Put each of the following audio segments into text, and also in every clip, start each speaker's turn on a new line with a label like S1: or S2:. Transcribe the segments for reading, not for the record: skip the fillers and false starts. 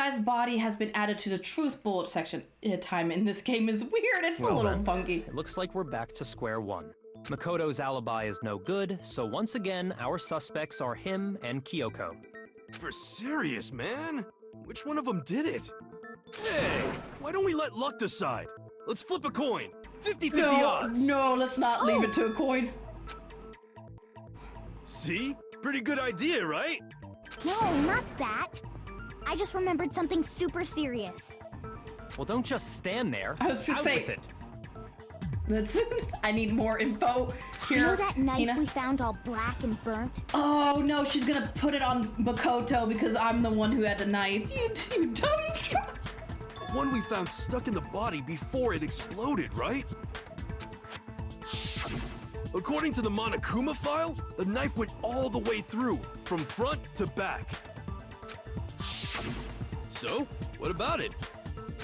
S1: guy's body has been added to the truth bullet section. Time in this game is weird. It's a little funky.
S2: It looks like we're back to square one. Makoto's alibi is no good, so once again, our suspects are him and Kyoko.
S3: For serious, man? Which one of them did it? Hey, why don't we let luck decide? Let's flip a coin. 50-50 odds.
S1: No, let's not leave it to a coin.
S3: See? Pretty good idea, right?
S4: No, not that. I just remembered something super serious.
S2: Well, don't just stand there.
S1: I was just saying.
S2: With it.
S1: Listen, I need more info here.
S4: You know that knife
S1: Hina?
S4: we found all black and burnt?
S1: Oh no, she's gonna put it on Makoto because I'm the one who had the knife. You dumb truck.
S3: One we found stuck in the body before it exploded, right? According to the Monokuma file, the knife went all the way through, from front to back. So, what about it?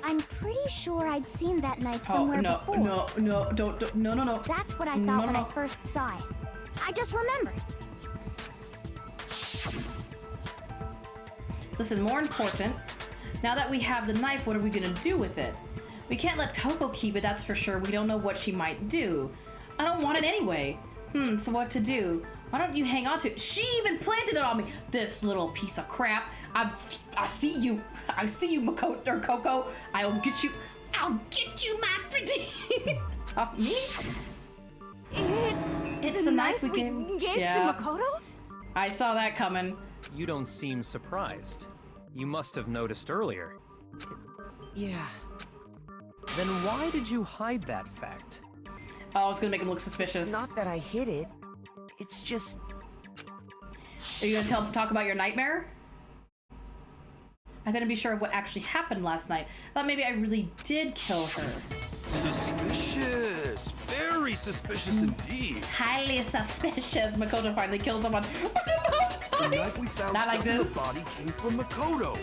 S4: I'm pretty sure I'd seen that knife somewhere before.
S1: No, no.
S4: That's what I thought when I first saw it. I just remembered.
S1: Listen, more important, now that we have the knife, what are we gonna do with it? We can't let Toko keep it, that's for sure. We don't know what she might do. I don't want it anyway. So what to do? Why don't you hang on to it? She even planted it on me. This little piece of crap. I see you. I see you, Makoto or Koko. I'll get you, my pretty. Me? It's the knife we gave
S5: to Makoto?
S1: I saw that coming.
S2: You don't seem surprised. You must have noticed earlier.
S5: Yeah.
S2: Then why did you hide that fact?
S1: Oh, it's gonna make him look suspicious.
S5: It's not that I hid it. It's just...
S1: Are you gonna talk about your nightmare? I'm gonna be sure of what actually happened last night. I thought maybe I really did kill her.
S3: Suspicious. Very suspicious indeed.
S1: Highly suspicious. Makoto finally kills someone.
S3: The knife we found
S1: Not
S3: stuck
S1: like
S3: in the
S1: this.
S3: body came from Makoto.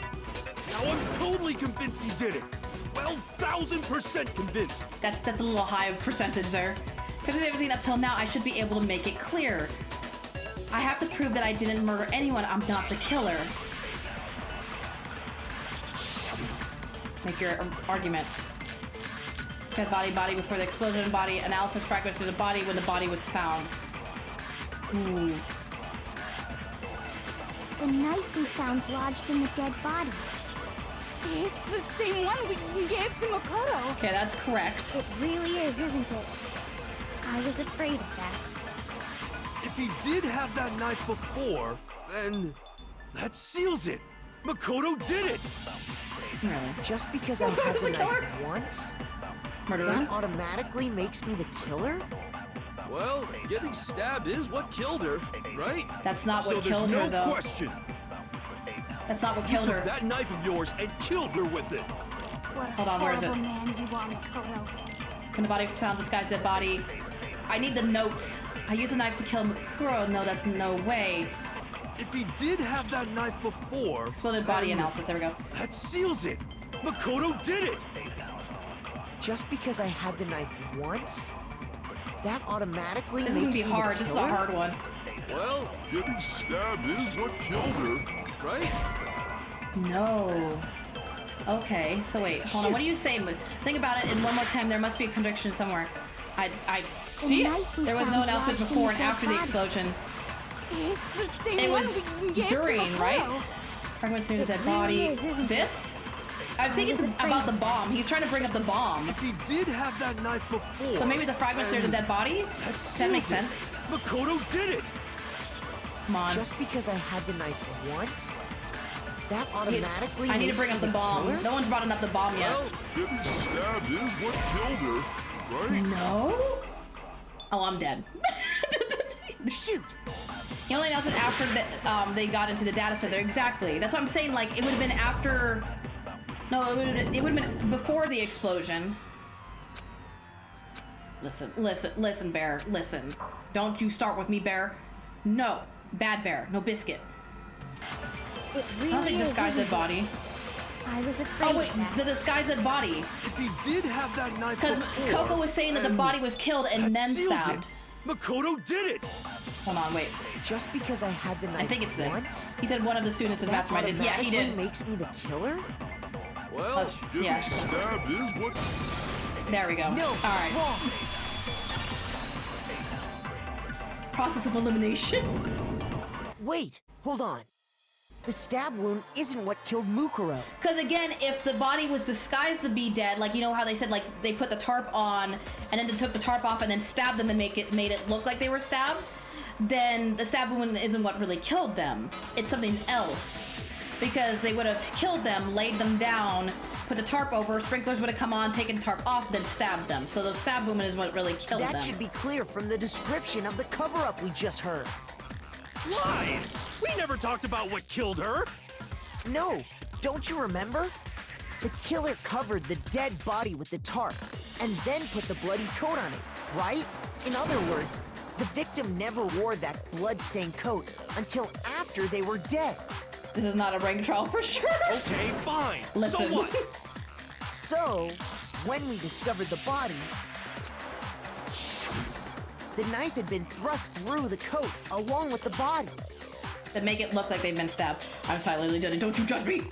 S3: Now I'm totally convinced he did it. 12,000% convinced.
S1: That's a little high of percentage there. Because of everything up till now, I should be able to make it clear. I have to prove that I didn't murder anyone. I'm not the killer. Make your argument. This guy's body before the explosion, body analysis fragments through the body when the body was found. Ooh.
S4: The knife we found lodged in the dead body.
S5: It's the same one we gave to Makoto.
S1: Okay, that's correct.
S4: It really is, isn't it? I was afraid of that.
S3: If he did have that knife before, then that seals it. Makoto did it.
S1: Really?
S5: Just because I had the knife once,
S1: Murderer?
S5: that automatically makes me the killer?
S3: Well, getting stabbed is what killed her, right?
S1: That's not what
S3: so
S1: killed her,
S3: there's no
S1: though.
S3: question.
S1: That's not what
S3: You
S1: killed
S3: took
S1: her.
S3: that knife of yours and killed her with it.
S4: What a
S1: Hold on, where is it?
S4: horrible man you are, Makoto.
S1: When the body found disguised dead body. I need the notes. I used a knife to kill Makuro. No, that's no way.
S3: If he did have that knife before...
S1: Exploded body
S3: then
S1: analysis. There we go.
S3: That seals it. Makoto did it.
S5: Just because I had the knife once, that automatically
S1: This is
S5: makes
S1: gonna be
S5: me
S1: hard.
S5: the
S1: This is a
S5: killer?
S1: hard one.
S3: Well, getting stabbed is what killed her, right?
S1: No. Okay, so wait, hold on. What are you saying? Think about it, and one more time, there must be a contradiction somewhere. I see it. There was no announcement before and after the explosion.
S5: It's the same
S1: It
S5: one
S1: was
S5: we gave
S1: during,
S5: to Makoto.
S1: right? Fragments near the dead body.
S4: really is, isn't it?
S1: This? I think it's about the bomb. He's trying to bring up the bomb.
S3: If he did have that knife before...
S1: So maybe the fragments near the dead body? That makes sense.
S3: Makoto did it.
S1: Come on.
S5: Just because I had the knife once, that automatically
S1: I need to
S5: makes
S1: bring
S5: me
S1: up the bomb.
S5: killer?
S1: No one's brought up the bomb yet.
S3: Well, getting stabbed is what killed her, right?
S1: No? Oh, I'm dead.
S5: Shoot!
S1: He only announced it after they got into the data center. Exactly. That's what I'm saying. Like, it would have been after... No, it would have been before the explosion. Listen, Bear. Listen. Don't you start with me, Bear. No. Bad Bear. No biscuit.
S4: It
S1: I
S4: really
S1: don't think
S4: is,
S1: disguised dead
S4: isn't it?
S1: body.
S4: I was afraid
S1: Oh, wait.
S4: of that.
S1: The disguised dead body.
S3: If he did have that knife
S1: Because
S3: before...
S1: Koko was saying that the
S3: then
S1: body was killed and
S3: that
S1: then
S3: seals
S1: stabbed.
S3: it. Makoto did it!
S1: Hold on, wait.
S5: Just because I had the knife
S1: I think it's this.
S5: once,
S1: He said one of the students in
S5: that
S1: Mastermind did. Yeah, he
S5: automatically
S1: did.
S5: makes me the killer?
S3: Well,
S1: That's-
S3: getting
S1: yeah.
S3: stabbed is what...
S1: There we go.
S5: No,
S1: All
S5: it's
S1: right.
S5: wrong.
S1: Process of elimination.
S5: Wait, hold on. The stab wound isn't what killed Mukuro.
S1: Because again, if the body was disguised to be dead, like you know how they said like they put the tarp on and then they took the tarp off and then stabbed them and made it look like they were stabbed, then the stab wound isn't what really killed them. It's something else. Because they would have killed them, laid them down, put the tarp over, sprinklers would have come on, taken the tarp off, then stabbed them. So the stab wound is what really killed them.
S5: That should be clear from the description of the cover-up we just heard.
S3: Lies! We never talked about what killed her!
S5: No, don't you remember? The killer covered the dead body with the tarp and then put the bloody coat on it, right? In other words, the victim never wore that blood-stained coat until after they were dead.
S1: This is not a rank trial for sure.
S3: Okay, fine.
S1: Listen.
S3: So what?
S5: So, when we discovered the body, the knife had been thrust through the coat along with the body.
S1: That make it look like they've been stabbed. I'm silently judging. Don't you judge me.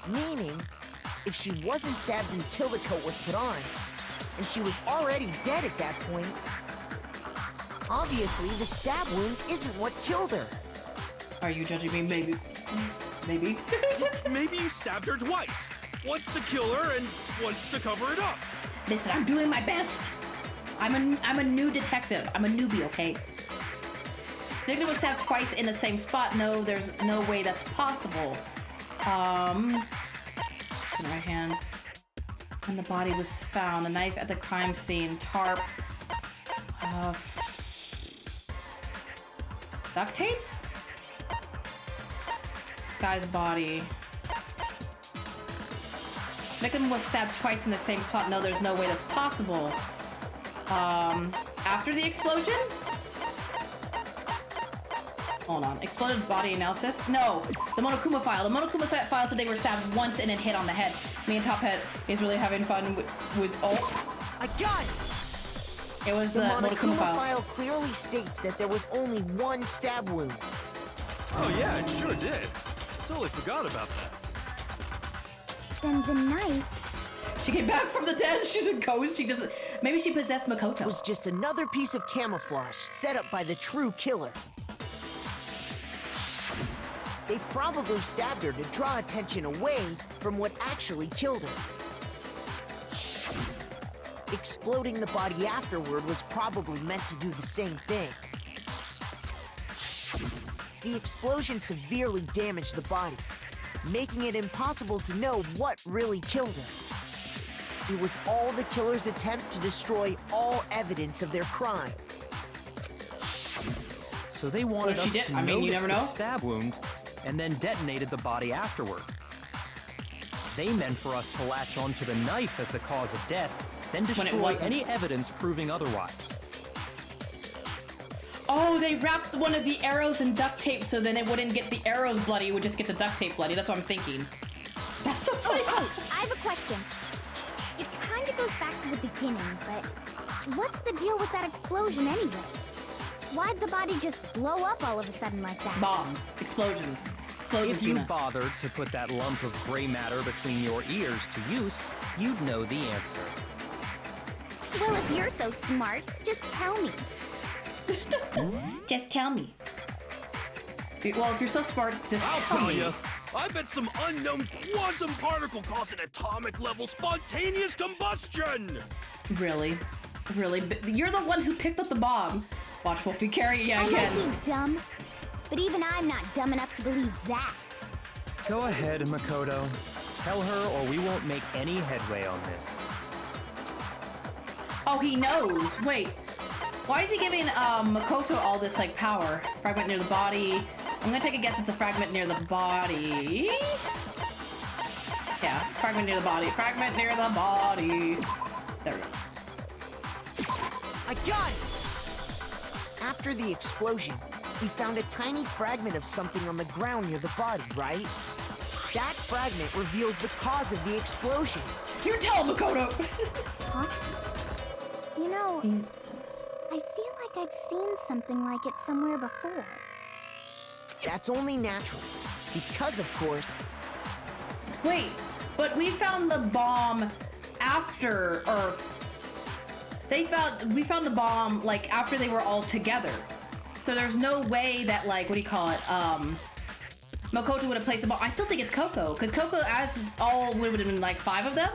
S5: Meaning, if she wasn't stabbed until the coat was put on, and she was already dead at that point, obviously the stab wound isn't what killed her.
S1: Are you judging me? Maybe. Maybe.
S3: Maybe you stabbed her twice. Once to kill her and once to cover it up.
S1: Listen, I'm doing my best. I'm a new detective. I'm a newbie, okay? Victim was stabbed twice in the same spot. No, there's no way that's possible. In right hand. When the body was found, a knife at the crime scene, tarp, duct tape? Disguised body. Victim was stabbed twice in the same spot. No, there's no way that's possible. After the explosion? Hold on. Exploded body analysis? No. The Monokuma file. The Monokuma file said they were stabbed once and then hit on the head. Me and Top Hat is really having fun with oh.
S5: I got it!
S1: It was
S5: The
S1: Monokuma file.
S5: file clearly states that there was only one stab wound.
S3: Oh yeah, it sure did. Totally forgot about that.
S4: Then the knife.
S1: She came back from the dead. She's a ghost. She just maybe she possessed Makoto.
S5: Was just another piece of camouflage set up by the true killer. They probably stabbed her to draw attention away from what actually killed her. Exploding the body afterward was probably meant to do the same thing. The explosion severely damaged the body, making it impossible to know what really killed her. It was all the killer's attempt to destroy all evidence of their crime.
S2: So they wanted
S1: Well, she
S2: us
S1: did.
S2: to
S1: I mean, you
S2: notice
S1: never
S2: the
S1: know.
S2: stab wound and then detonated the body afterward. They meant for us to latch onto the knife as the cause of death, then
S1: When it
S2: destroy
S1: wasn't.
S2: any evidence proving otherwise.
S1: Oh, they wrapped one of the arrows in duct tape so then it wouldn't get the arrows bloody, it would just get the duct tape bloody. That's what I'm thinking. That's so funny.
S4: Oh, I have a question. It kind of goes back to the beginning, but what's the deal with that explosion anyway? Why'd the body just blow up all of a sudden like that?
S1: Bombs. Explosions. Explosions.
S2: If you
S1: Tina.
S2: bothered to put that lump of gray matter between your ears to use, you'd know the answer.
S4: Well, if you're so smart, just tell me.
S1: Just tell me. Well, if you're so smart, just
S3: I'll
S1: tell
S3: tell
S1: me.
S3: you. I bet some unknown quantum particle caused an atomic level spontaneous combustion.
S1: Really? Really? You're the one who picked up the bomb. Watch Wolfie carry you
S4: I
S1: again.
S4: might be dumb, but even I'm not dumb enough to believe that.
S2: Go ahead, Makoto. Tell her or we won't make any headway on this.
S1: Oh, he knows. Wait. Why is he giving Makoto all this like power? Fragment near the body. I'm gonna take a guess it's a fragment near the body. Yeah, fragment near the body. Fragment near the body. There we go.
S5: I got it! After the explosion, we found a tiny fragment of something on the ground near the body, right? That fragment reveals the cause of the explosion.
S1: You tell him, Makoto!
S4: Huh? You know, I feel like I've seen something like it somewhere before.
S5: That's only natural. Because, of course,
S1: Wait, but we found the bomb after, or we found the bomb like after they were all together. So there's no way that like, what do you call it? Makoto would have placed the bomb. I still think it's Koko, because Koko as all would have been like 5 of them.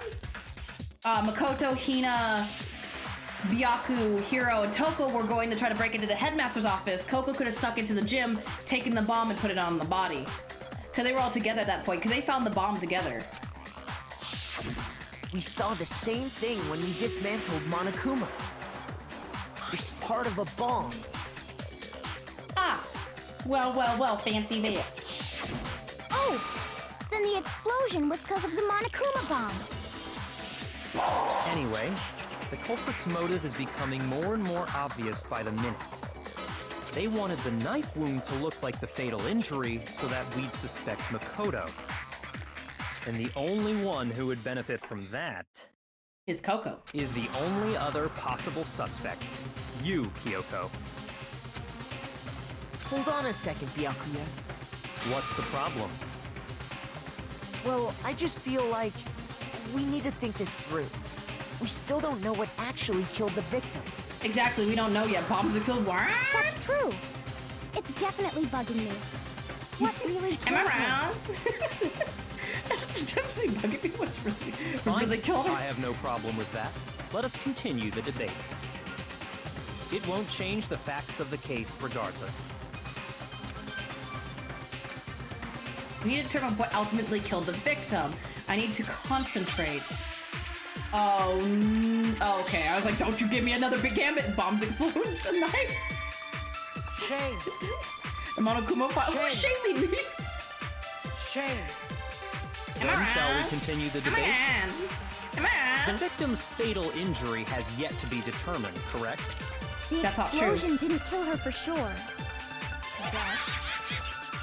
S1: Makoto, Hina, Byaku, Hiro, and Toko were going to try to break into the headmaster's office. Koko could have stuck into the gym, taken the bomb, and put it on the body. Because they were all together at that point, because they found the bomb together.
S5: we saw the same thing when we dismantled Monokuma. It's part of a bomb.
S1: Ah! Well, fancy that.
S4: Oh! Then the explosion was because of the Monokuma bomb.
S2: Anyway, the culprit's motive is becoming more and more obvious by the minute. They wanted the knife wound to look like the fatal injury so that we'd suspect Makoto. And the only one who would benefit from that
S1: Is Koko.
S2: is the only other possible suspect. You, Kyoko.
S5: Hold on a second, Byakuya.
S2: What's the problem?
S5: Well, I just feel like we need to think this through. We still don't know what actually killed the victim.
S1: Exactly, we don't know yet. Bombs explode. What?
S4: That's true. It's definitely bugging me. What really
S1: Am I
S4: killed him?
S1: wrong? That's definitely bugging me. What's really
S2: Fine.
S1: killed her?
S2: I have no problem with that. Let us continue the debate. It won't change the facts of the case regardless.
S1: We need to determine what ultimately killed the victim. I need to concentrate. Oh, okay. I was like, don't you give me another big gambit. Bombs explodes. A knife.
S5: Shame!
S1: The Monokuma file. Who's shaming me?
S5: Shame!
S1: Am I
S2: Then shall
S1: wrong?
S2: we continue the
S1: Am I
S2: debate?
S1: wrong? Am I
S2: The
S1: wrong?
S2: victim's fatal injury has yet to be determined, correct?
S4: The
S1: That's not true.
S4: explosion didn't kill her for sure. I guess.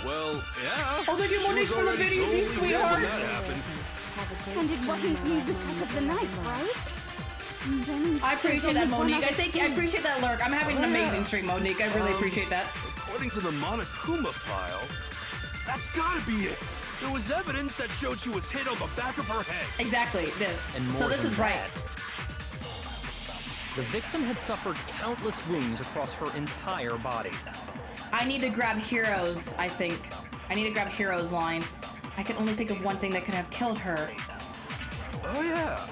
S3: Well, yeah.
S1: Oh, they get
S3: She
S1: Monique
S3: was
S1: for the
S3: already
S1: videos,
S3: totally
S1: you
S3: dead
S1: sweetheart.
S3: when that happened.
S4: And it wasn't me because of the knife, right? Then
S1: I
S4: there's
S1: appreciate that,
S4: only one
S1: Monique.
S4: other
S1: I
S4: thing.
S1: appreciate that lurk. I'm having an amazing stream, Monique. I really appreciate that.
S3: According to the Monokuma file, that's gotta be it. There was evidence that showed she was hit on the back of her head.
S1: Exactly, this.
S2: And more
S1: So this
S2: than
S1: is right.
S2: that, the victim had suffered countless wounds across her entire body.
S1: I need to grab Heroes, I think. I need to grab Heroes line. I can only think of one thing that could have killed her.
S3: Oh yeah.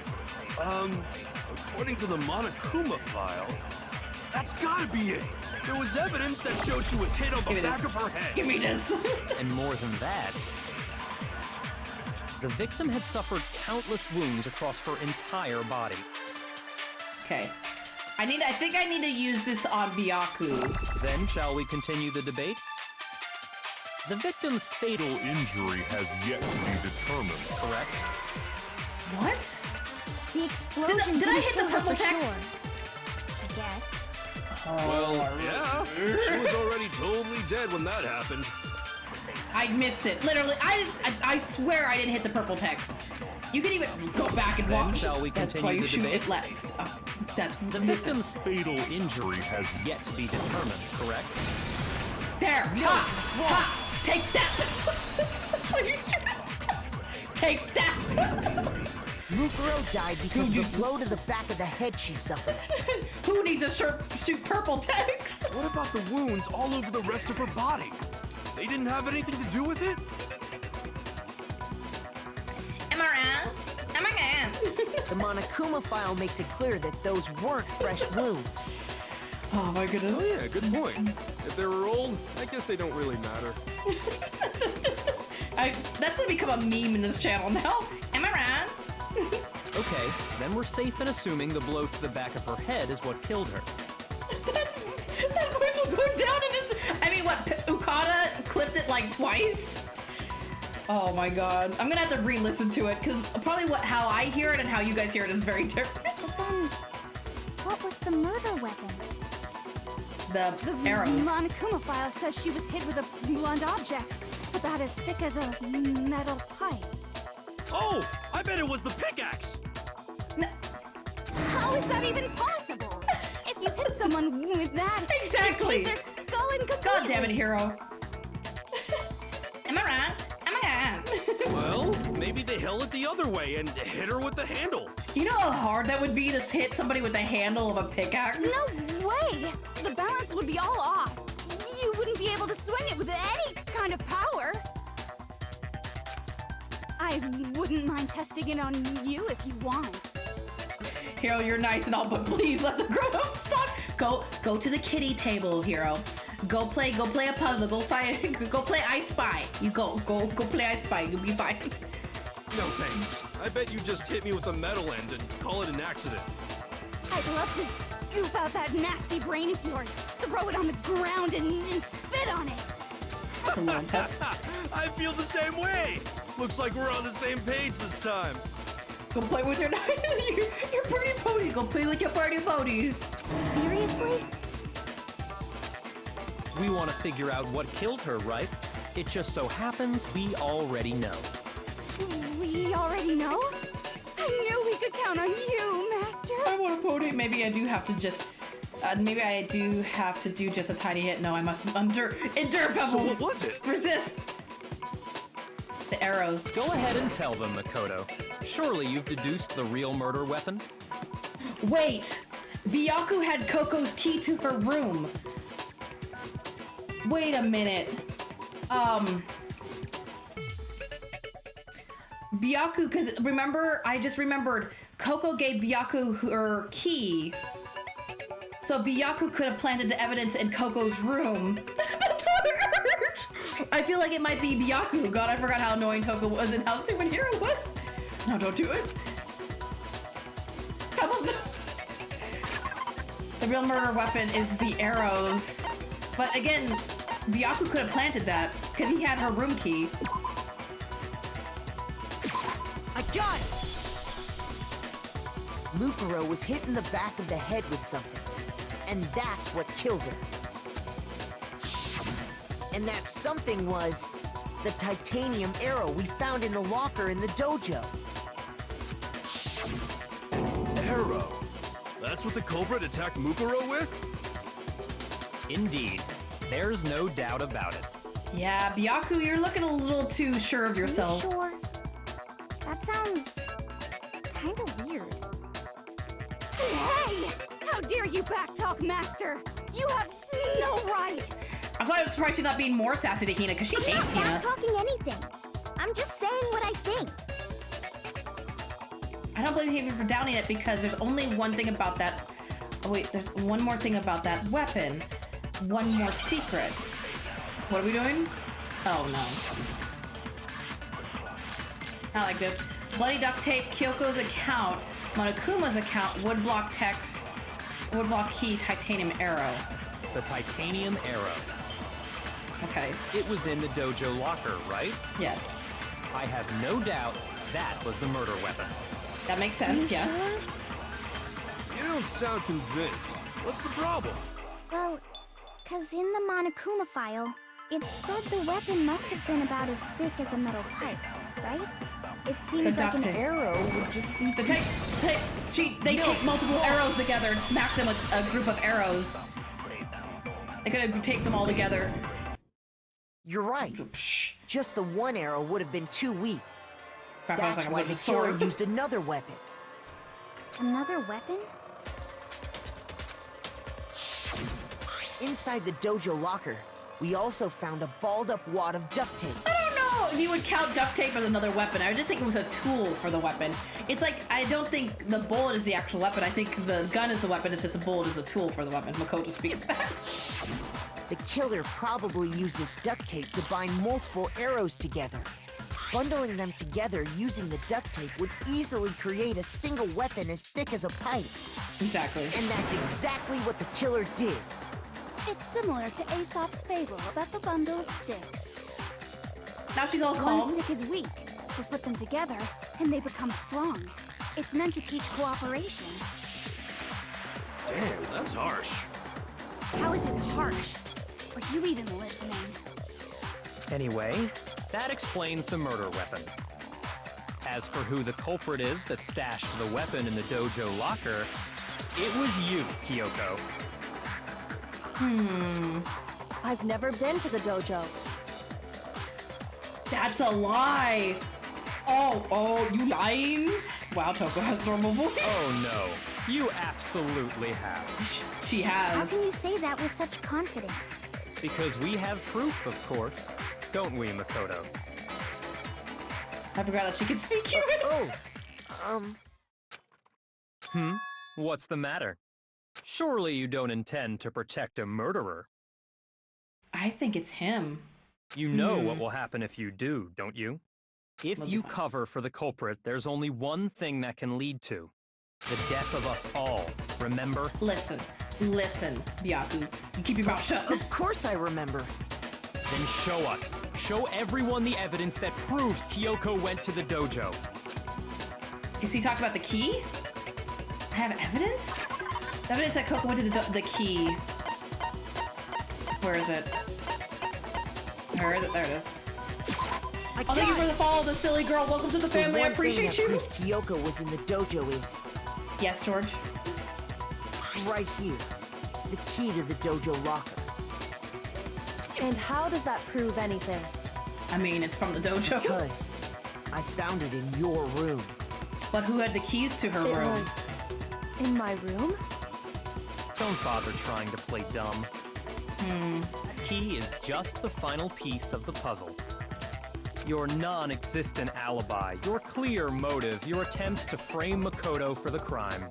S3: According to the Monokuma file, that's gotta be it. There was evidence that showed she was hit on
S1: Give
S3: the
S1: me
S3: back
S1: this.
S3: of her head.
S1: Give me this.
S2: And more than that, the victim had suffered countless wounds across her entire body.
S1: Okay. I think I need to use this on Byaku.
S2: Then shall we continue the debate? The victim's fatal injury has yet to be determined, correct?
S1: What?
S4: The explosion
S1: Did I
S4: didn't
S1: hit the
S4: kill her
S1: purple
S4: for
S1: text?
S4: sure. I guess.
S3: Well, yeah. She was already totally dead when that happened.
S1: I missed it. Literally, I swear I didn't hit the purple text. You can even go back and
S2: Then
S1: watch.
S2: shall we
S1: That's
S2: continue
S1: why you
S2: the
S1: shoot
S2: debate?
S1: it last. That's
S2: The
S1: listen.
S2: victim's fatal injury has yet to be determined, correct?
S1: There. Ha! Ha! Take that! Take that!
S5: Mukuro died because of
S1: Who
S5: the blow to the back of the head she suffered.
S1: Who needs a shoot purple text?
S3: What about the wounds all over the rest of her body? They didn't have anything to do with it?
S1: Am I wrong? Am I wrong?
S5: The Monokuma file makes it clear that those weren't fresh wounds.
S1: Oh my goodness.
S3: Oh yeah, good point. If they were old, I guess they don't really matter.
S1: That's gonna become a meme in this channel now. Am I wrong?
S2: Okay, then we're safe in assuming the blow to the back of her head is what killed her.
S1: That voice will go down in his. I mean, what? Ukata clipped it like twice. Oh my god. I'm gonna have to re-listen to it because probably how I hear it and how you guys hear it is very different.
S4: But then, what was the murder weapon?
S1: The
S4: The
S1: arrows.
S4: Monokuma file says she was hit with a blunt object, about as thick as a metal pipe.
S3: Oh, I bet it was the pickaxe.
S4: How is that even possible? If you hit someone someone with that.
S1: Exactly.
S4: Their skull and
S1: God damn it, Hero. Am I wrong? Am I wrong?
S3: Well, maybe they held it the other way and hit her with the handle.
S1: You know how hard that would be to hit somebody with the handle of a pickaxe?
S4: No way! The balance would be all off. You wouldn't be able to swing it with any kind of power. I wouldn't mind testing it on you if you want.
S1: Hero, you're nice and all, but please let the grown-ups talk. Go to the kiddie table, Hero. Go play a puzzle. Go play I Spy. You go play I Spy. You'll be fine.
S3: No thanks. I bet you just hit me with a metal end and call it an accident.
S4: I'd love to scoop out that nasty brain of yours, throw it on the ground and spit on it.
S1: That's a little intense.
S3: I feel the same way. Looks like we're on the same page this time.
S1: Go play with your your party pony. Go play with your party ponies.
S4: Seriously?
S2: We want to figure out what killed her, right? It just so happens we already know.
S4: We already know? I knew we could count on you, Master.
S1: I want a pony. Maybe I do have to just. Maybe I do have to do just a tiny hit. No, I must endure Pebbles.
S3: So what was it?
S1: Resist. The arrows.
S2: Go ahead and tell them, Makoto. Surely you've deduced the real murder weapon?
S1: Wait. Byaku had Koko's key to her room. Wait a minute. Byaku, because remember, I just remembered Koko gave Byaku her key. So Byaku could have planted the evidence in Koko's room. I feel like it might be Byaku. God, I forgot how annoying Koko was and how stupid Hero was. No, don't do it. The real murder weapon is the arrows. But again, Byaku could have planted that because he had her room key.
S5: I got it! Mukuro was hit in the back of the head with something, and that's what killed her. And that something was the titanium arrow we found in the locker in the dojo.
S3: Arrow. That's what the culprit attacked Mukuro with?
S2: Indeed. There's no doubt about it.
S1: Yeah, Byaku, you're looking a little too sure of yourself.
S4: Are you sure? That sounds kind of weird. Hey! How dare you backtalk, Master? You have no right!
S1: I'm surprised she's not being more sassy to Hina because she hates
S4: I'm
S1: Hina.
S4: not talking anything. I'm just saying what I think.
S1: I don't blame him for doubting it because there's only one thing about that. Oh wait, there's one more thing about that weapon. One more secret. What are we doing? Oh no. I like this. Bloody duct tape, Kyoko's account, Monokuma's account, woodblock text, woodblock key, titanium arrow.
S2: The titanium arrow.
S1: Okay.
S2: It was in the dojo locker, right?
S1: Yes.
S2: I have no doubt that was the murder weapon.
S1: That makes sense, yes.
S4: Sure?
S3: You don't sound convinced. What's the problem?
S4: Well, cause in the Monokuma file, it said the weapon must have been about as thick as a metal pipe, right? It seems like
S1: duct
S4: an
S1: tape.
S4: arrow would just be
S1: They take multiple arrows together and smack them with a group of arrows. They could have taped them all together.
S5: You're right. Just the one arrow would have been too weak.
S1: Crap, I was
S5: That's
S1: like, I'm
S5: why
S1: with
S5: the
S1: a
S5: killer
S1: sword.
S5: used another weapon.
S4: Another weapon?
S5: Inside the dojo locker, we also found a balled-up wad of duct tape.
S1: I don't know if you would count duct tape as another weapon. I would just think it was a tool for the weapon. It's like, I don't think the bullet is the actual weapon. I think the gun is the weapon. It's just a bullet is a tool for the weapon. Makoto speaks fast.
S5: The killer probably uses duct tape to bind multiple arrows together. Bundling them together using the duct tape would easily create a single weapon as thick as a pipe.
S1: Exactly.
S5: And that's exactly what the killer did.
S4: It's similar to Aesop's fable about the bundle of sticks.
S1: Now she's all
S4: One
S1: calm.
S4: stick is weak, but put them together, and they become strong. It's meant to teach cooperation.
S3: Damn, that's harsh.
S4: How is it harsh? Are you even listening?
S2: Anyway, that explains the murder weapon. As for who the culprit is that stashed the weapon in the dojo locker, it was you, Kyoko.
S6: I've never been to the dojo.
S1: That's a lie. Oh, you lying? Wow, Toko has normal voice.
S2: Oh no, you absolutely have.
S1: She
S4: How
S1: has.
S4: can you say that with such confidence?
S2: Because we have proof, of course. Don't we, Makoto?
S1: I forgot that she could speak human.
S2: What's the matter? Surely you don't intend to protect a murderer.
S1: I think it's him.
S2: You know what will happen if you do, don't you? If
S1: Well,
S2: you
S1: fine.
S2: cover for the culprit, there's only one thing that can lead to the death of us all. Remember?
S1: Listen, Byaku. You keep your mouth shut.
S5: Of course I remember.
S2: Then show us. Show everyone the evidence that proves Kyoko went to the dojo.
S1: Is he talking about the key? I have evidence? Evidence that Koko went to the key. Where is it? Where is it? There it is. Oh, thank you for the follow, the silly girl. Welcome to the family. I appreciate you.
S5: The one thing that proves Kyoko was in the dojo is
S1: Yes, George.
S5: right here. The key to the dojo locker.
S6: And how does that prove anything?
S1: I mean, it's from the dojo.
S5: Because I found it in your room.
S1: But who had the keys to her
S6: It
S1: room?
S6: was in my room?
S2: Don't bother trying to play dumb. That key is just the final piece of the puzzle. Your non-existent alibi, your clear motive, your attempts to frame Makoto for the crime.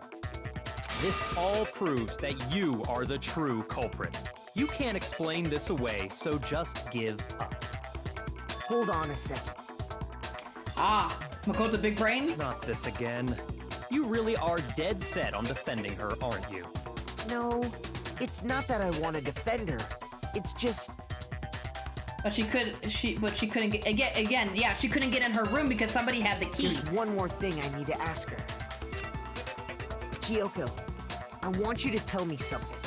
S2: This all proves that you are the true culprit. You can't explain this away, so just give up.
S5: Hold on a second.
S1: Ah, Makoto big brain?
S2: Not this again. You really are dead set on defending her, aren't you?
S5: No, it's not that I want to defend her. It's just
S1: But she couldn't get, again, yeah, she couldn't get in her room because somebody had the key.
S5: there's one more thing I need to ask her. Kyoko, I want you to tell me something.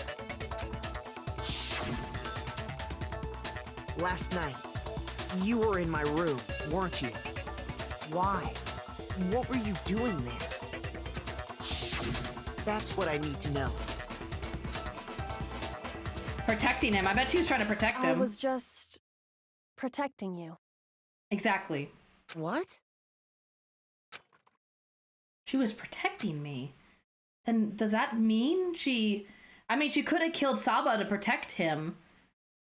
S5: Last night, you were in my room, weren't you? Why? What were you doing there? That's what I need to know.
S1: Protecting him. I bet she was trying to protect
S6: I
S1: him.
S6: was just protecting you.
S1: Exactly.
S5: What?
S1: She was protecting me. Then does that mean she... I mean, she could have killed Saba to protect him,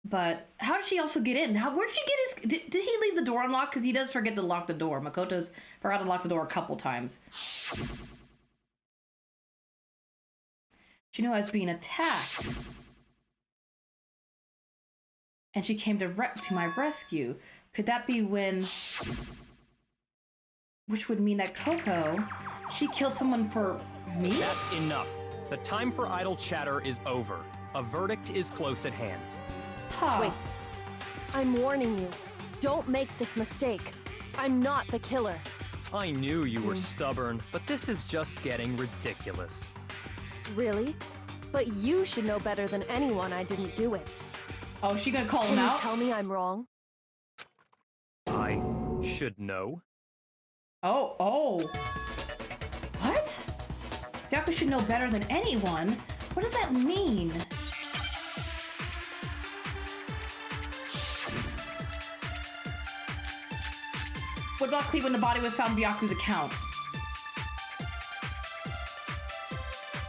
S1: but how did she also get in? Where did she get his... Did he leave the door unlocked? Because he does forget to lock the door. Makoto's forgot to lock the door a couple times. She knew I was being attacked. And she came to my rescue. Could that be when... Which would mean that Koko, she killed someone for me?
S2: That's enough. The time for idle chatter is over. A verdict is close at hand.
S1: Huh.
S6: Wait. I'm warning you. Don't make this mistake. I'm not the killer.
S2: I knew you were stubborn, but this is just getting ridiculous.
S6: Really? But you should know better than anyone I didn't do it.
S1: Oh, is she gonna call him
S6: Can you
S1: out?
S6: tell me I'm wrong?
S2: I should know.
S1: Oh. What? Byaku should know better than anyone? What does that mean? What about Cleve when the body was found in Byaku's account?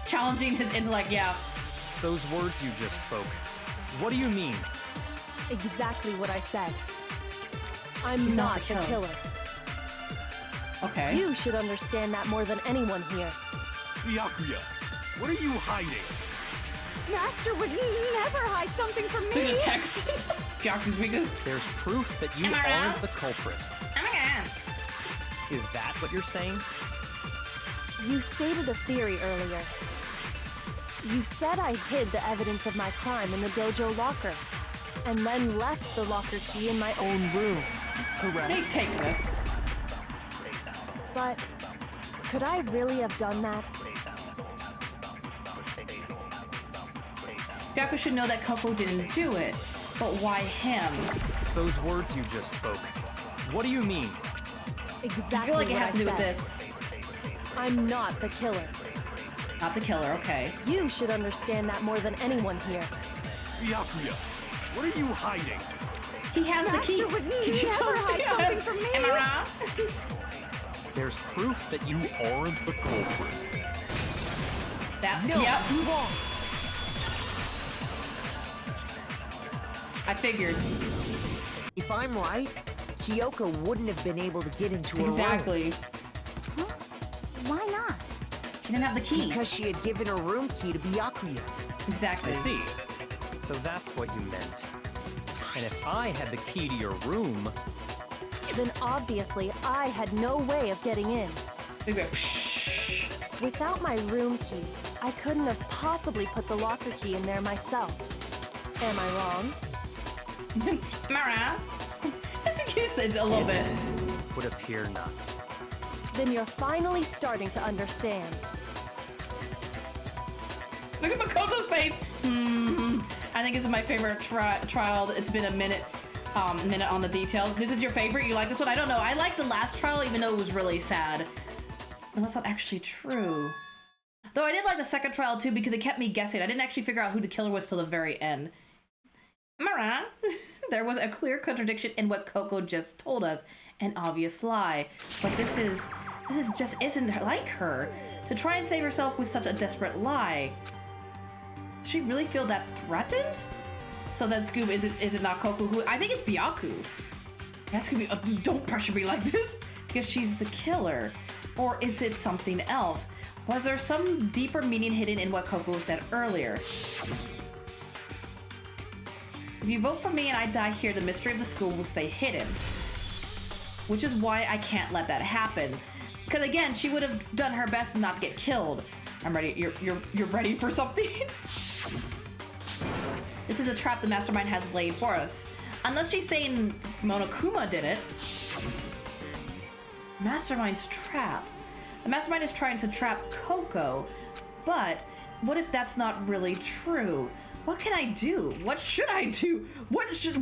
S1: Challenging his intellect, yeah.
S2: Those words you just spoke. What do you mean?
S6: Exactly what I said. I'm
S1: He's not
S6: not
S1: the
S6: the
S1: killer.
S6: killer.
S1: Okay.
S6: You should understand that more than anyone here.
S3: Byakuya, what are you hiding?
S4: Master would never hide something from
S1: Through
S4: me.
S1: the text. Byaku's weakness.
S2: There's proof that you
S1: Am I
S2: aren't
S1: wrong?
S2: the culprit.
S1: Oh my god.
S2: Is that what you're saying?
S6: You stated a theory earlier. You said I hid the evidence of my crime in the dojo locker, and then left the locker key in my own room. Correct?
S1: Hey, take this.
S6: But could I really have done that?
S1: Byaku should know that Koko didn't do it. But why him?
S2: Those words you just spoke. What do you mean?
S6: Exactly
S1: I feel like it
S6: what
S1: has to do with
S6: said.
S1: this.
S6: I'm not the killer.
S1: Not the killer, okay.
S6: You should understand that more than anyone here.
S3: Byakuya, what are you hiding?
S1: He has the key.
S4: Master would
S1: Can you
S4: never
S1: tell me
S4: hide
S1: that?
S4: something from me.
S1: Am I wrong?
S2: There's proof that you aren't the culprit.
S1: That,
S5: No,
S1: yep.
S5: you won't.
S1: I figured.
S5: If I'm right, Kyoko wouldn't have been able to get into her room.
S1: Exactly.
S4: Huh? Why not?
S1: She didn't have the key.
S5: Because she had given her room key to Byakuya.
S1: Exactly.
S2: I see. So that's what you meant. And if I had the key to your room,
S6: Then obviously I had no way of getting in.
S1: We go, psh.
S6: Without my room key, I couldn't have possibly put the locker key in there myself. Am I wrong?
S1: Am I wrong? I think you said a little bit.
S2: it would appear not.
S6: Then you're finally starting to understand.
S1: Look at Makoto's face. I think this is my favorite trial. It's been a minute on the details. This is your favorite? You like this one? I don't know. I like the last trial, even though it was really sad. No, that's not actually true. Though I did like the second trial too because it kept me guessing. I didn't actually figure out who the killer was till the very end. Am I wrong? There was a clear contradiction in what Koko just told us. An obvious lie. But this just isn't like her. To try and save herself with such a desperate lie. Does she really feel that threatened? So then Scoob, is it not Koko who, I think it's Byaku. That's gonna be, don't pressure me like this. Because she's the killer. Or is it something else? Was there some deeper meaning hidden in what Koko said earlier? If you vote for me and I die here, the mystery of the school will stay hidden. Which is why I can't let that happen. Because again, she would have done her best to not get killed. I'm ready. You're ready for something? This is a trap the mastermind has laid for us. Unless she's saying Monokuma did it. Mastermind's trap. The mastermind is trying to trap Koko. But what if that's not really true? What can I do? What should I do? What should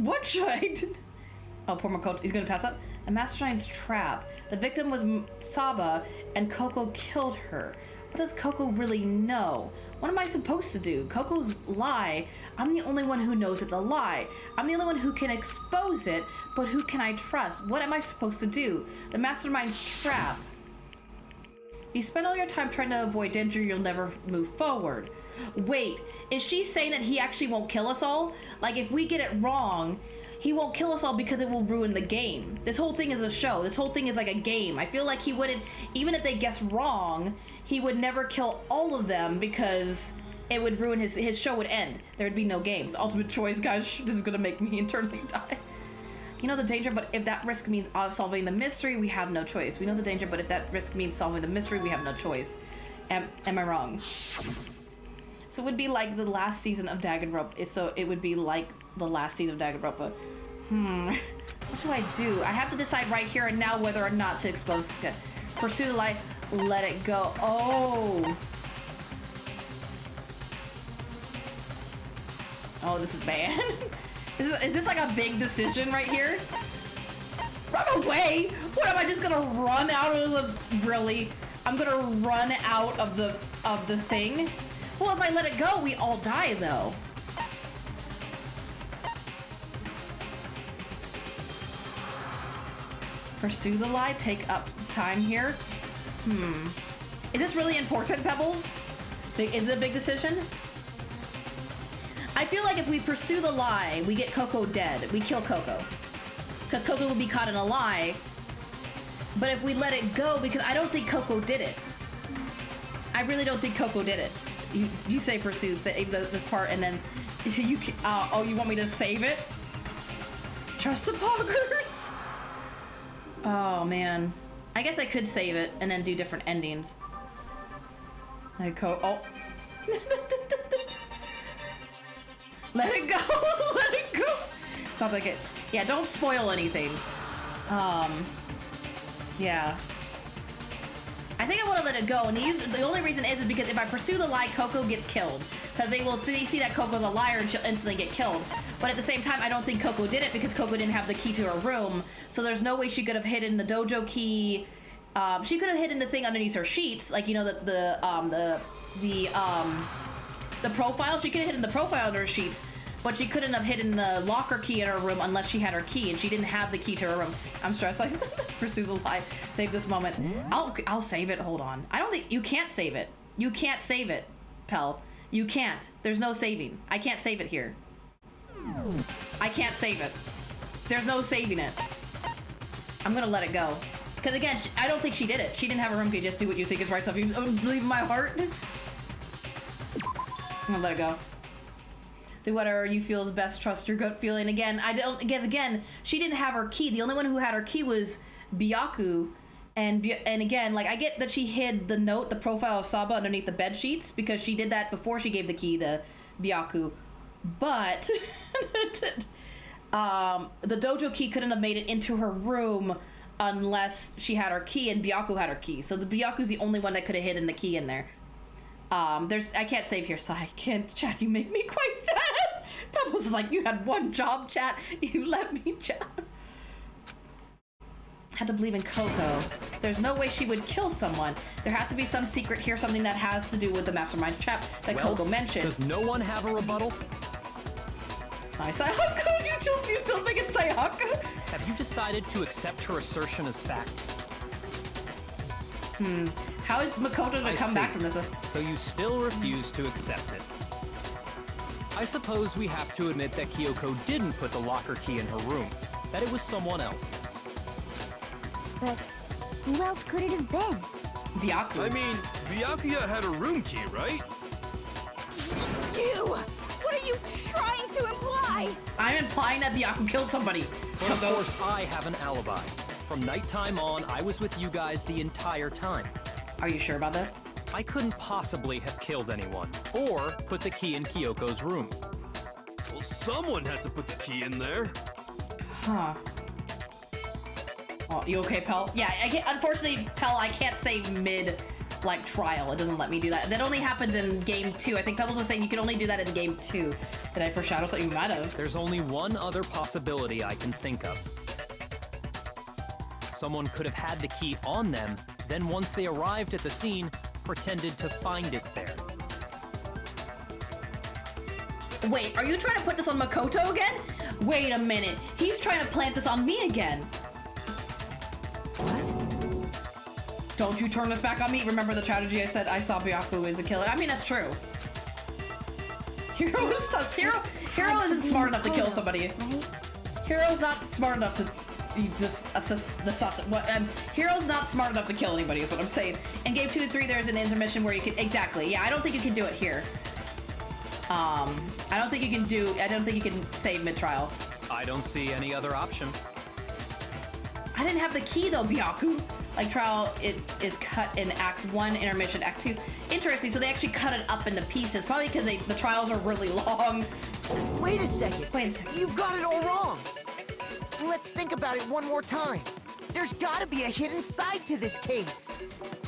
S1: I do? Oh, poor Makoto. He's gonna pass up. The mastermind's trap. The victim was Saba, and Koko killed her. What does Koko really know? What am I supposed to do? Koko's lie. I'm the only one who knows it's a lie. I'm the only one who can expose it, but who can I trust? What am I supposed to do? The mastermind's trap. If you spend all your time trying to avoid danger, you'll never move forward. Wait, is she saying that he actually won't kill us all? Like, if we get it wrong, he won't kill us all because it will ruin the game. This whole thing is a show. This whole thing is like a game. I feel like he wouldn't, even if they guess wrong, he would never kill all of them because it would ruin his show would end. There would be no game. The ultimate choice, guys, this is gonna make me internally die. You know the danger, but if that risk means solving the mystery, we have no choice. We know the danger, but if that risk means solving the mystery, we have no choice. Am I wrong? So it would be like the last season of Danganronpa. So it would be like the last season of Danganronpa. What do I do? I have to decide right here and now whether or not to expose. Okay. Pursue the light, let it go. Oh. Oh, this is bad. Is this like a big decision right here? Run away! What, am I just gonna run out of the, really? I'm gonna run out of the thing? Well, if I let it go, we all die though. Pursue the lie, take up time here. Is this really important, Pebbles? Is it a big decision? I feel like if we pursue the lie, we get Koko dead. We kill Koko. Because Koko will be caught in a lie. But if we let it go, because I don't think Koko did it. I really don't think Koko did it. You say pursue, save this part, and then you can, oh, you want me to save it? Trust the poggers. Oh man, I guess I could save it and then do different endings. Like oh, let it go, let it go. Sounds like it. Yeah, don't spoil anything. Yeah. I think I want to let it go, and the only reason is because if I pursue the lie, Koko gets killed. Because they will see that Koko's a liar and she'll instantly get killed. But at the same time, I don't think Koko did it because Koko didn't have the key to her room. So there's no way she could have hidden the dojo key. She could have hidden the thing underneath her sheets, like, you know, the profile. She could have hidden the profile under her sheets. but she couldn't have hidden the locker key in her room unless she had her key, and she didn't have the key to her room. I'm stressed. I pursue the lie. Save this moment. I'll save it. Hold on. I don't think you can't save it. You can't save it, Pell. You can't. There's no saving. I can't save it here. I can't save it. There's no saving it. I'm gonna let it go. Because again, I don't think she did it. She didn't have a room key. Just do what you think is right. So if you believe in my heart, I'm gonna let it go. Do whatever you feel is best. Trust your gut feeling. Again, I don't. Again, she didn't have her key. The only one who had her key was Byaku. And again, like, I get that she hid the note, the profile of Saba underneath the bed sheets, because she did that before she gave the key to Byaku. But the dojo key couldn't have made it into her room unless she had her key, and Byaku had her key. So the Byaku's the only one that could have hidden the key in there. I can't save here, so I can't. Chat, you make me quite sad. Pebbles is like, you had one job, chat. You let me chat. Had to believe in Koko. There's no way she would kill someone. There has to be some secret here, something that has to do with the mastermind's trap that Koko mentioned.
S2: Does no one have a rebuttal?
S1: Sayaka, you still think it's Sayaka?
S2: Have you decided to accept her assertion as fact?
S1: How is Makoto to come back from this?
S2: So you still refuse to accept it. I suppose we have to admit that Kyoko didn't put the locker key in her room, that it was someone else.
S4: But who else could it have been?
S1: Byaku.
S3: I mean, Byakuya had a room key, right?
S7: You! What are you trying to imply?
S1: I'm implying that Byaku killed somebody.
S2: But of course, I have an alibi. From nighttime on, I was with you guys the entire time.
S1: Are you sure about that?
S2: I couldn't possibly have killed anyone, or put the key in Kyoko's room.
S3: Well, someone had to put the key in there.
S1: Huh. Oh, you okay, Pell? Yeah, unfortunately, Pell, I can't save mid, like, trial. It doesn't let me do that. That only happens in game 2. I think Pebbles was saying you can only do that in game 2. Did I foreshadow something? You might have.
S2: There's only one other possibility I can think of. Someone could have had the key on them, then once they arrived at the scene, pretended to find it there.
S1: Wait, are you trying to put this on Makoto again? Wait a minute. He's trying to plant this on me again. What? Don't you turn this back on me. Remember the tragedy I said I saw Byaku as a killer? I mean, that's true. Hero is sus. Hero isn't smart enough to kill somebody. Hero's not smart enough to just assist the sus. Hero's not smart enough to kill anybody is what I'm saying. In game 2 and 3, there's an intermission where you can, exactly. Yeah, I don't think you can do it here. I don't think you can save mid-trial.
S2: I don't see any other option.
S1: I didn't have the key though, Byaku. Like, trial is cut in Act 1, intermission Act 2. Interesting, so they actually cut it up into pieces, probably because the trials are really long.
S5: Wait a second.
S1: Wait a second.
S5: You've got it all wrong. Let's think about it one more time. There's gotta be a hidden side to this case.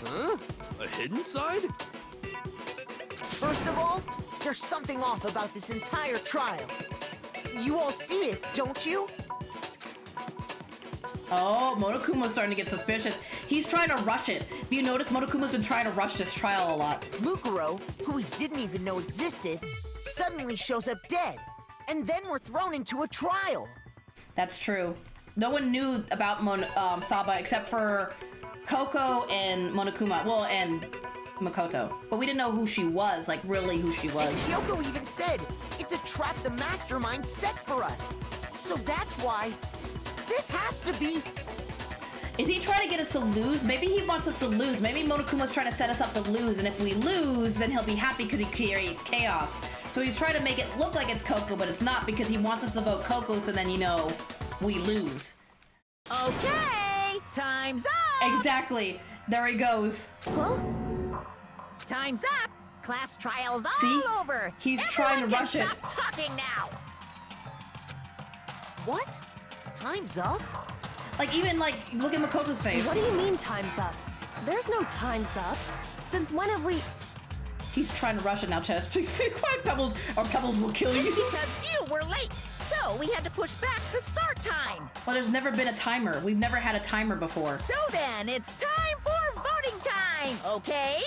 S3: Huh? A hidden side?
S5: First of all, there's something off about this entire trial. You all see it, don't you?
S1: Oh, Motokuma's starting to get suspicious. He's trying to rush it. If you notice, Motokuma's been trying to rush this trial a lot.
S5: Mukuro, who we didn't even know existed, suddenly shows up dead. And then we're thrown into a trial.
S1: That's true. No one knew about Saba except for Koko and Monokuma. Well, and Makoto. But we didn't know who she was, like really who she was.
S5: And Kyoko even said, it's a trap the mastermind set for us. So that's why this has to be...
S1: Is he trying to get us to lose? Maybe he wants us to lose. Maybe Monokuma's trying to set us up to lose, and if we lose, then he'll be happy because he creates chaos. So he's trying to make it look like it's Koko, but it's not because he wants us to vote Koko, so then, you know, we lose.
S7: Okay, time's up!
S1: Exactly. There he goes.
S5: Huh?
S7: Time's up! Class trial's
S1: See?
S7: all over!
S1: He's
S7: Everyone
S1: trying to
S7: can
S1: rush it.
S7: Stop talking now!
S5: What? Time's up?
S1: Like, even, like, look at Makoto's face.
S6: What do you mean time's up? There's no time's up. Since when have we...
S1: He's trying to rush it now, Chess. Please be quiet, Pebbles, or Pebbles will kill you.
S7: It's because you were late, so we had to push back the start time.
S1: Well, there's never been a timer. We've never had a timer before.
S7: So then, it's time for voting time, okay?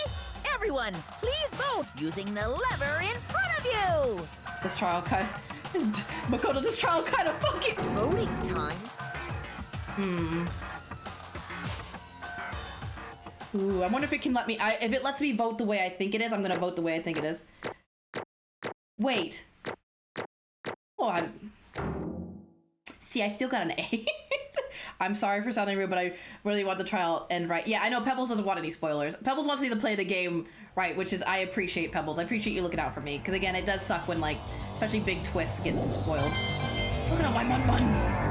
S7: Everyone, please vote using the lever in front of you.
S1: This trial cut. Makoto, this trial kind of fucking.
S5: Voting time?
S1: Ooh, I wonder if it can let me. If it lets me vote the way I think it is, I'm gonna vote the way I think it is. Wait. Oh, see, I still got an A. I'm sorry for sounding rude, but I really want the trial end right. Yeah, I know Pebbles doesn't want any spoilers. Pebbles wants me to play the game right, which is, I appreciate Pebbles. I appreciate you looking out for me. Because again, it does suck when, like, especially big twists get spoiled. Look at all my mun-muns.